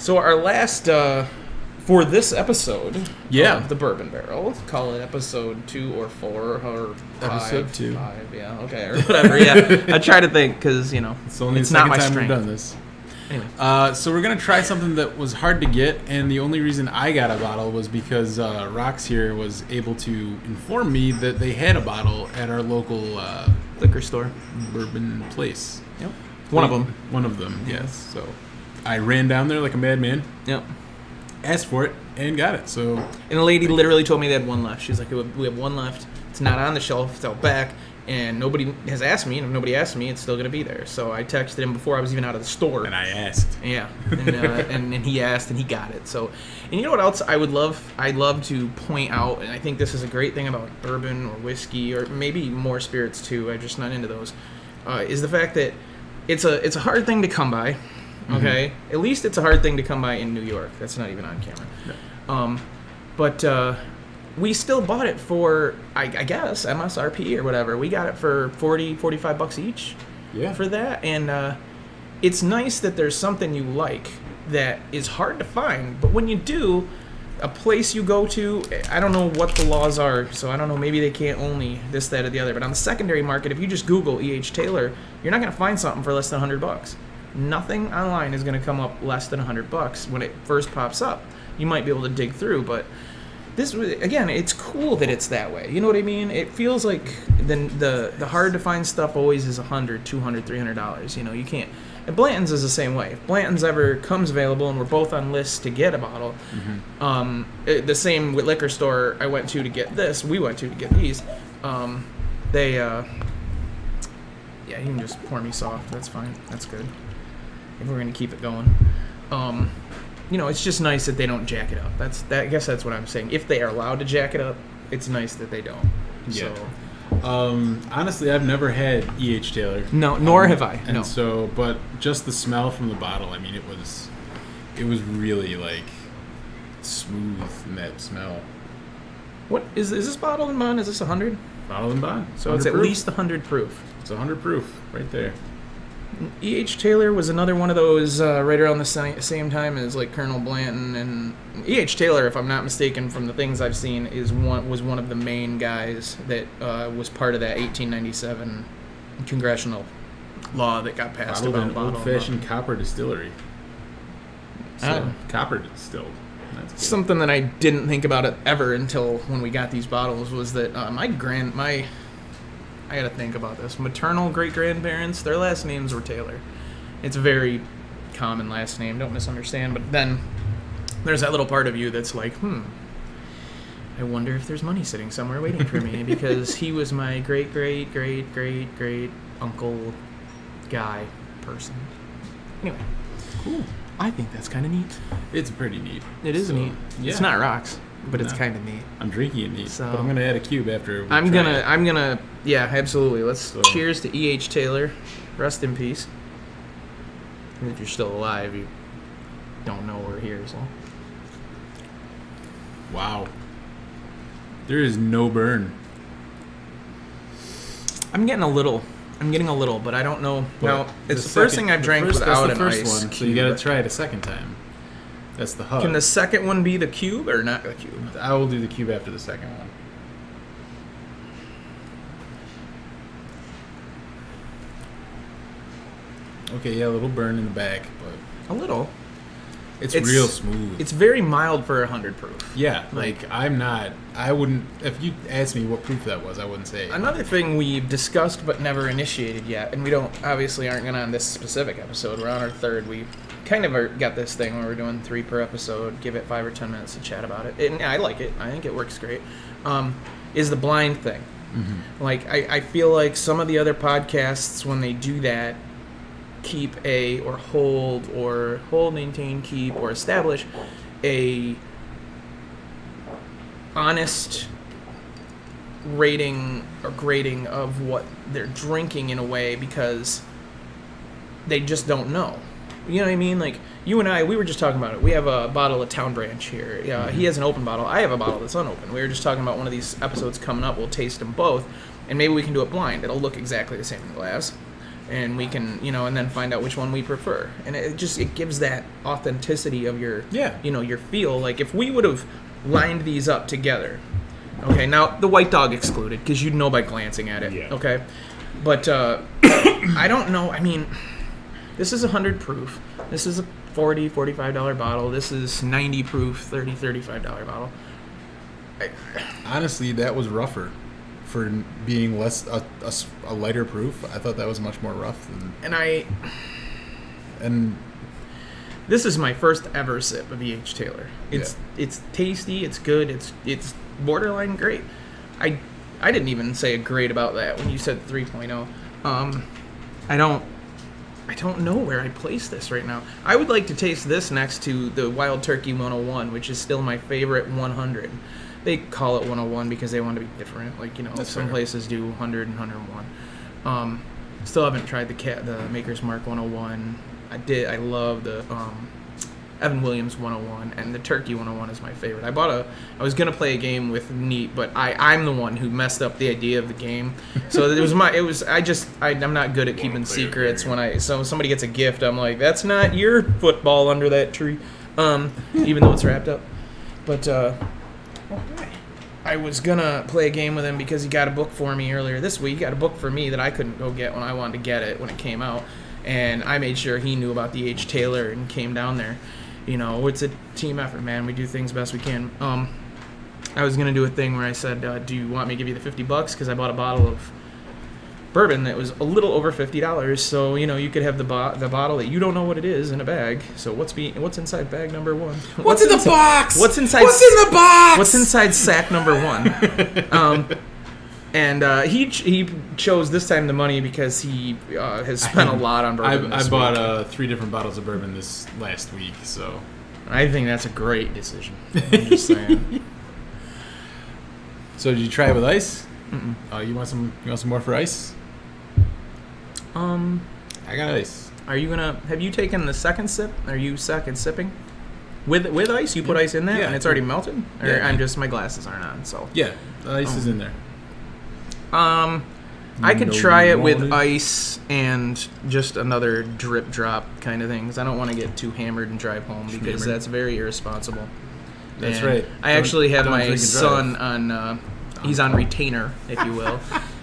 So our last, for this episode of the Bourbon Barrel, call it episode 2 or 4 or 5. Episode 2. 5, yeah, okay, or whatever, yeah. I try to think, because, you know, it's only it's the second not my time strength. we've done this. Anyway. So we're going to try something that was hard to get, and the only reason I got a bottle was because Rox here was able to inform me that they had a bottle at our local liquor store. bourbon place. Yep. One of them. One of them, yes. So I ran down there like a madman. Yep. Asked for it and got it. So and the lady literally told me they had one left. She was like, "We have one left. It's not on the shelf. It's out back, and nobody has asked me. And if nobody asked me, it's still gonna be there." So I texted him before I was even out of the store. And I asked. Yeah, and he asked, and he got it. So, and you know what else I would love? I'd love to point out, and I think this is a great thing about bourbon or whiskey or maybe more spirits too. I'm just not into those. Is the fact that it's a hard thing to come by. Okay, at least it's a hard thing to come by in New York. That's not even on camera. No. But we still bought it for, I guess, MSRP or whatever. We got it for $45 each. Yeah. For that, and it's nice that there's something you like that is hard to find. But when you do, a place you go to, I don't know what the laws are, so I don't know. Maybe they can't only this, that, or the other. But on the secondary market, if you just Google E H Taylor, you're not going to find something for less than $100. Nothing online is going to come up less than $100 when it first pops up. You might be able to dig through, but this, again, it's cool that it's that way. You know what I mean? It feels like the hard to find stuff always is $100, $200, $300. You know, you can't. And Blanton's is the same way. If Blanton's ever comes available and we're both on lists to get a bottle, the same with liquor store I went to get this, we went to get these. Yeah, you can just pour me soft. That's fine. That's good. If we're gonna keep it going, you know, it's just nice that they don't jack it up. I guess that's what I'm saying. If they are allowed to jack it up, it's nice that they don't. Yeah. So, honestly, I've never had E H Taylor. No, nor have I. And no. so, but just the smell from the bottle. I mean, it was really like smooth in that smell. What is this bottle in bond? Is this 100? Bottle and bond. So it's at least 100 proof. It's 100 proof right there. E H Taylor was another one of those right around the same time as like Colonel Blanton, and E H Taylor, if I'm not mistaken, from the things I've seen, was one of the main guys that was part of that 1897 congressional law that got passed Bottled about an old-fashioned copper distillery. So copper distilled. That's cool. Something that I didn't think about it ever until when we got these bottles was that I gotta think about this. Maternal great-grandparents, their last names were Taylor. It's a very common last name, don't misunderstand. But then there's that little part of you that's like, I wonder if there's money sitting somewhere waiting for me because he was my great-great-great-great-great uncle guy person. Anyway, cool. I think that's kind of neat. It's pretty neat. It is neat. Yeah. It's not rocks, but it's kind of neat. I'm drinking it neat, So, but I'm gonna add a cube after. I'm gonna. Yeah, absolutely. Let's cheers to E H Taylor. Rest in peace. And if you're still alive, you don't know we're here. So. Wow. There is no burn. I'm getting a little, but I don't know. Now, it's the first thing I've drank without an ice one, cube. so you gotta try it a second time. That's the hub. Can the second one be the cube or not the cube? I will do the cube after the second one. Okay, yeah, a little burn in the back, but A little. it's real smooth. It's very mild for 100 proof. Yeah, like I wouldn't, if you asked me what proof that was, I wouldn't say. Another thing we've discussed but never initiated yet, and we obviously aren't going to on this specific episode. We're on our third. We kind of got this thing where we're doing 3 per episode, give it 5 or 10 minutes to chat about it. And I like it. I think it works great. Is the blind thing. Mm-hmm. Like, I feel like some of the other podcasts, when they do that, keep maintain, keep, or establish a honest rating or grading of what they're drinking in a way because they just don't know. You know what I mean? Like, you and I, we were just talking about it. We have a bottle of Town Branch here. He has an open bottle. I have a bottle that's unopened. We were just talking about one of these episodes coming up. We'll taste them both, and maybe we can do it blind. It'll look exactly the same in the glass. and we can, and then find out which one we prefer. And it gives that authenticity of your, your feel. Like if we would have lined these up together, okay, now the White Dog excluded because you'd know by glancing at it, okay? But I don't know. I mean, this is 100 proof. This is a $45 bottle. This is 90 proof, $35 bottle. Honestly, that was rougher for being less a lighter proof. I thought that was much more rough than. And this is my first ever sip of E H Taylor. It's tasty. It's good. It's borderline great. I didn't even say a great about that when you said 3.0. I don't know where I place this right now. I would like to taste this next to the Wild Turkey 101, which is still my favorite 100. They call it 101 because they want to be different. Like, some places do 100 and 101. Still haven't tried the Maker's Mark 101. I love the Evan Williams 101, and the Turkey 101 is my favorite. I was gonna play a game with Neat, but I'm the one who messed up the idea of the game. So I'm not good at keeping secrets. When somebody gets a gift, I'm like, that's not your football under that tree, even though it's wrapped up. But I was gonna play a game with him because he got a book for me earlier this week. He got a book for me that I couldn't go get when I wanted to get it when it came out, and I made sure he knew about the H. Taylor and came down there. It's a team effort, man. We do things best we can. I was going to do a thing where I said, do you want me to give you the $50? Because I bought a bottle of bourbon that was a little over $50. So, you could have the bottle that you don't know what it is in a bag. So what's inside bag number one? What's in the box? What's in the box? What's inside sack number one? And he chose this time the money because he has spent a lot on bourbon. I bought 3 different bottles of bourbon this last week, so I think that's a great decision. I'm just saying. So did you try it with ice? Mm-mm. You want some more for ice? I got ice. Are you gonna? Have you taken the second sip? Are you second sipping? With ice? You put ice in that and it's already melted? Or my glasses aren't on, so. Yeah, the ice is in there. I could try it with ice and just another drip drop kind of thing, because I don't want to get too hammered and drive home, because that's very irresponsible. That's right. I actually have my son on, he's on retainer, if you will.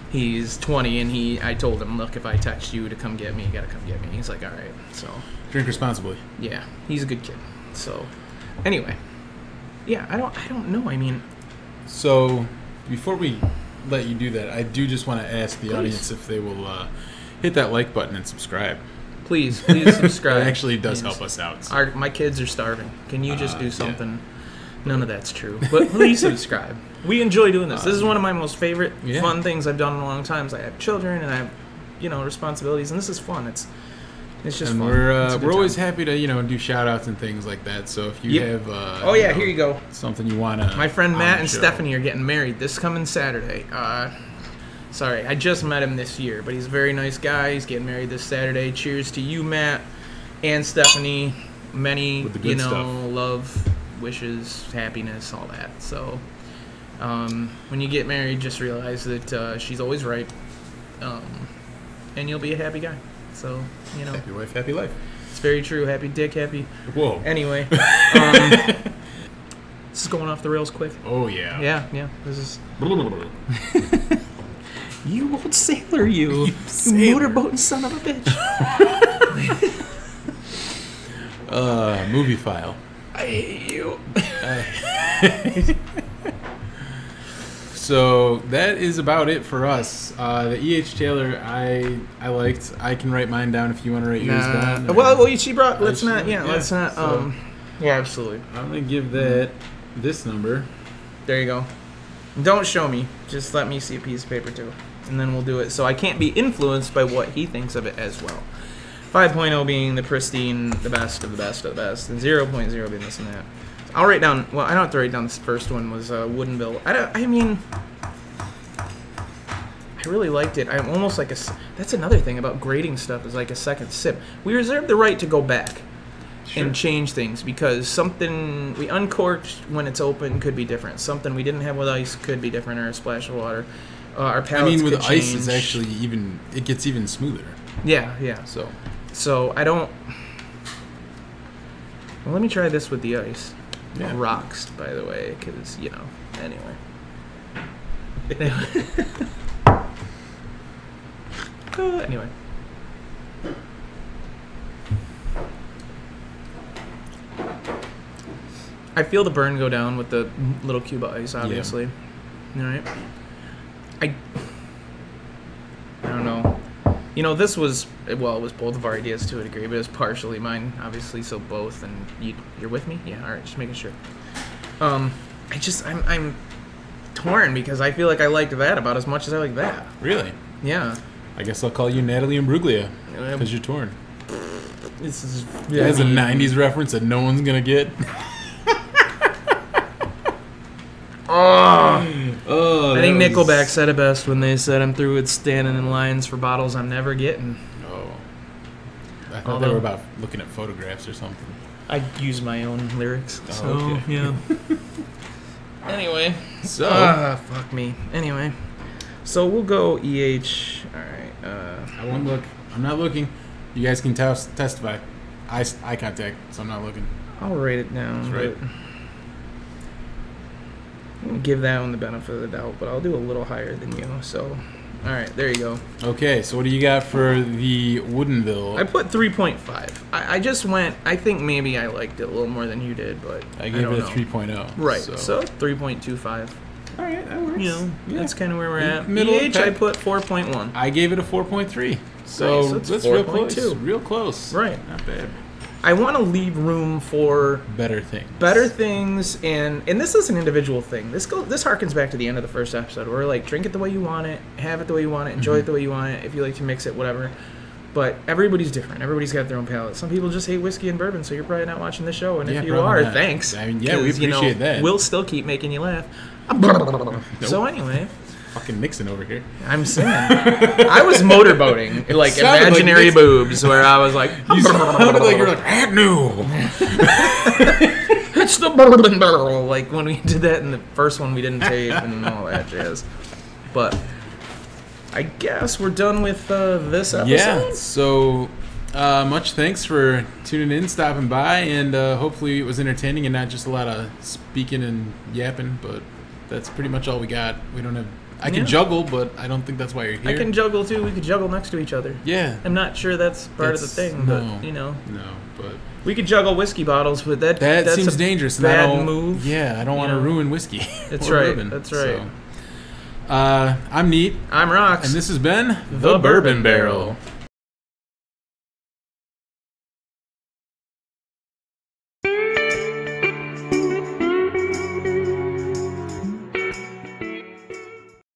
He's 20, and I told him, look, if I text you to come get me, you got to come get me. He's like, all right, so. Drink responsibly. Yeah, he's a good kid. So, anyway. Yeah, I don't know. I mean. So, before we let you do that, I do just want to ask the audience if they will hit that like button and subscribe. Please subscribe. It actually does help us out. So. My kids are starving. Can you just do something? Yeah. None of that's true. But please subscribe. We enjoy doing this. This is one of my most favorite fun things I've done in a long time. I have children and I have, responsibilities, and this is fun. It's just fun. We're always happy to do shout outs and things like that. So if you have here you go. Something you want to. My friend Matt and Stephanie are getting married this coming Saturday. Sorry, I just met him this year, but he's a very nice guy. He's getting married this Saturday. Cheers to you, Matt and Stephanie. Many love, wishes, happiness, all that. So when you get married, just realize that she's always right, and you'll be a happy guy. So, Happy wife, happy life. It's very true. Happy dick, happy. Whoa. Anyway. This is going off the rails quick. Oh, yeah. Yeah. This is... You old sailor, you. You motorboating son of a bitch. Movie file. I hate you. So that is about it for us. The E H Taylor I liked. I can write mine down if you want to write yours down. Well, she brought. Let's not. Yeah, let's not. Yeah, absolutely. I'm gonna give this number. There you go. Don't show me. Just let me see a piece of paper too, and then we'll do it. So I can't be influenced by what he thinks of it as well. 5.0 being the pristine, the best of the best of the best, and 0.0 being this and that. I'll write down. Well, I don't have to write down. This first one was Woodenville. I mean, I really liked it. I'm almost like that's another thing about grading stuff is like a second sip. We reserve the right to go back and change things because something we uncorked when it's open could be different. Something we didn't have with ice could be different, or a splash of water. Our palates with could ice, change. it's actually it gets even smoother. Yeah, yeah. So I don't. Well, let me try this with the ice. Yeah. Rocks, by the way, because Anyway. Anyway. I feel the burn go down with the little cube of ice, obviously. All right. I don't know. This was, well, it was both of our ideas to a degree, but it was partially mine, obviously, so both, and you're with me? Yeah, all right, just making sure. I'm torn because I feel like I liked that about as much as I like that. Really? Yeah. I guess I'll call you Natalie Imbruglia because you're torn. This is... Yeah, it's a 90s reference that no one's going to get. I think Nickelback said it best when they said, "I'm through with standing in lines for bottles I'm never getting." Oh. I thought they were about looking at photographs or something. I use my own lyrics. Oh, So, okay. yeah. Anyway. So. Fuck me. Anyway. So we'll go EH. All right. I won't look. I'm not looking. You guys can testify. Eye contact, so I'm not looking. I'll write it down. That's right. I'm going to give that one the benefit of the doubt, but I'll do a little higher than you. So, all right, there you go. Okay, so what do you got for the Woodenville? I put 3.5. I just went, I think maybe I liked it a little more than you did, but I gave don't it a know. 3.0. Right, So, so 3.25. all right, that works. Yeah. That's kind of where we're at. Middle EH, I pack. put 4.1. I gave it a 4.3. So Nice, that's that's real 4.2. close. Real close. Right. Not bad. I want to leave room for Better things. and this is an individual thing. This harkens back to the end of the first episode. Where we're like, drink it the way you want it, have it the way you want it, enjoy it the way you want it. If you like to mix it, whatever. But everybody's different. Everybody's got their own palate. Some people just hate whiskey and bourbon, so you're probably not watching the show. And Yeah, if you probably are, not. thanks. I mean, yeah, we 'Cause, appreciate that. We'll still keep making you laugh. So anyway, Fucking Nixon over here. I'm saying I was motorboating, like Sounded imaginary like boobs, where I was like, You sounded like you're like, Agnew. it's the bourbon barrel. Like when we did that in the first one, we didn't tape and all that jazz. But I guess we're done with this episode. Yeah, so much thanks for tuning in, stopping by, and hopefully it was entertaining and not just a lot of speaking and yapping, but that's pretty much all we got. We don't have... I can juggle, but I don't think that's why you're here. I can juggle too. We could juggle next to each other. Yeah. I'm not sure that's part of the thing, but No, but... we could juggle whiskey bottles, but that's seems dangerous. And bad move. Yeah, I don't want to ruin whiskey. That's or right. bourbon, That's right. So. I'm Neat. I'm Rox. And this has been The Bourbon Barrel.